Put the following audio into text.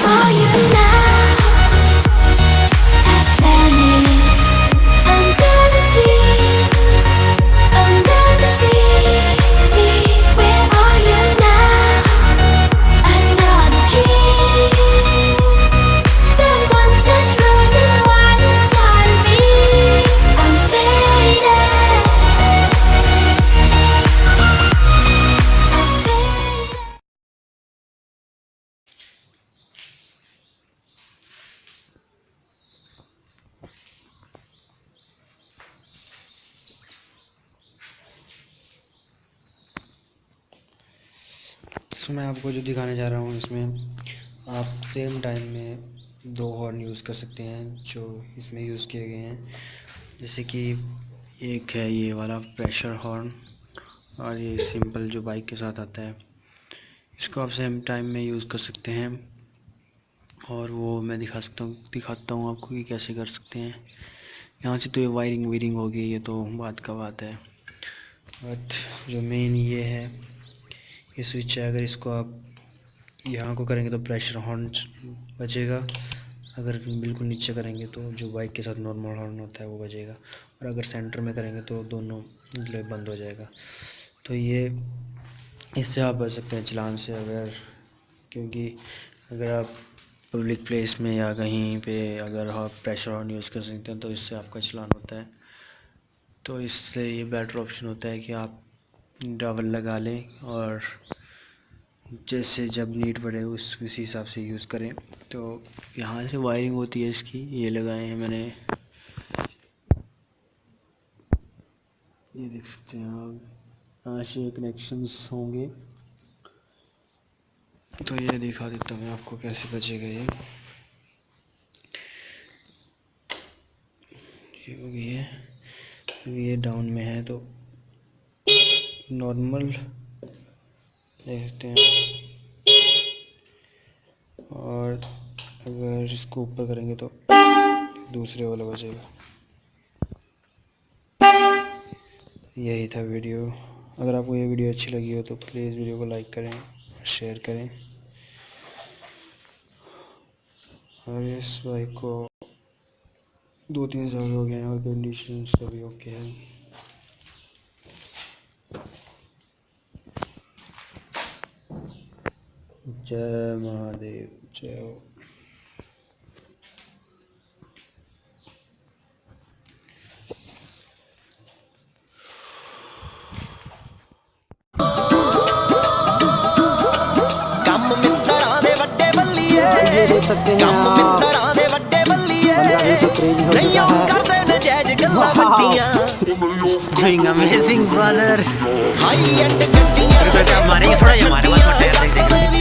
are you now? Atlantis, under the sea, under the sea. Where are you now? Another dream. The monsters running wild inside of me. I'm faded. I'm faded. तो मैं आपको जो दिखाने जा रहा हूँ इसमें आप सेम टाइम में दो हॉर्न यूज़ कर सकते हैं जो इसमें यूज़ किए गए हैं। जैसे कि एक है ये वाला प्रेशर हॉर्न और ये सिंपल जो बाइक के साथ आता है, इसको आप सेम टाइम में यूज़ कर सकते हैं। और वो मैं दिखाता हूँ आपको कि कैसे कर सकते हैं। यहाँ से तो ये वायरिंग होगी, ये तो बात का बात है, बट जो मेन ये है ये स्विच है। अगर इसको आप यहाँ को करेंगे तो प्रेशर हॉर्न बजेगा, अगर बिल्कुल नीचे करेंगे तो जो बाइक के साथ नॉर्मल हॉर्न होता है वो बजेगा, और अगर सेंटर में करेंगे तो दोनों बंद हो जाएगा। तो ये इससे आप बच सकते हैं चालान से, क्योंकि अगर आप पब्लिक प्लेस में या कहीं पे अगर आप प्रेशर हॉर्न यूज़ कर सकते हैं तो इससे आपका चालान होता है। तो इससे ये बेटर ऑप्शन होता है कि आप डबल लगा लें और जैसे जब नीड पड़े उसी हिसाब से यूज़ करें। तो यहाँ से वायरिंग होती है इसकी, ये लगाए हैं मैंने, ये देख सकते हैं आप, यहाँ से कनेक्शंस होंगे। तो ये दिखा देता हूँ मैं आपको कैसे बचेगा ये हो गई है। ये डाउन में है तो नॉर्मल देख सकते हैं, और अगर इसको ऊपर करेंगे तो दूसरे वाला बजेगा। यही था वीडियो। अगर आपको ये वीडियो अच्छी लगी हो तो प्लीज़ वीडियो को लाइक करें और शेयर करें, और इस बाइक को 2-3 साल हो गए हैं और कंडीशन सभी ओके है। जय महादेव, जय हो। ਕੰਮ ਮਿੱਤਰਾਂ ਦੇ ਵੱਡੇ ਬੱਲੀਏ ਕੰਮ ਮਿੱਤਰਾਂ ਦੇ ਵੱਡੇ ਬੱਲੀਏ ਨਹੀਂ ਉਹ ਕਰਦੇ ਨੇ ਜੈਜ ਗੱਲਾਂ ਵੱਡੀਆਂ Doing amazing, brother. High end ਗੱਡੀਆਂ रुको, क्या मारेंगे? थोड़ा ये मारे, बस वो टायर देख।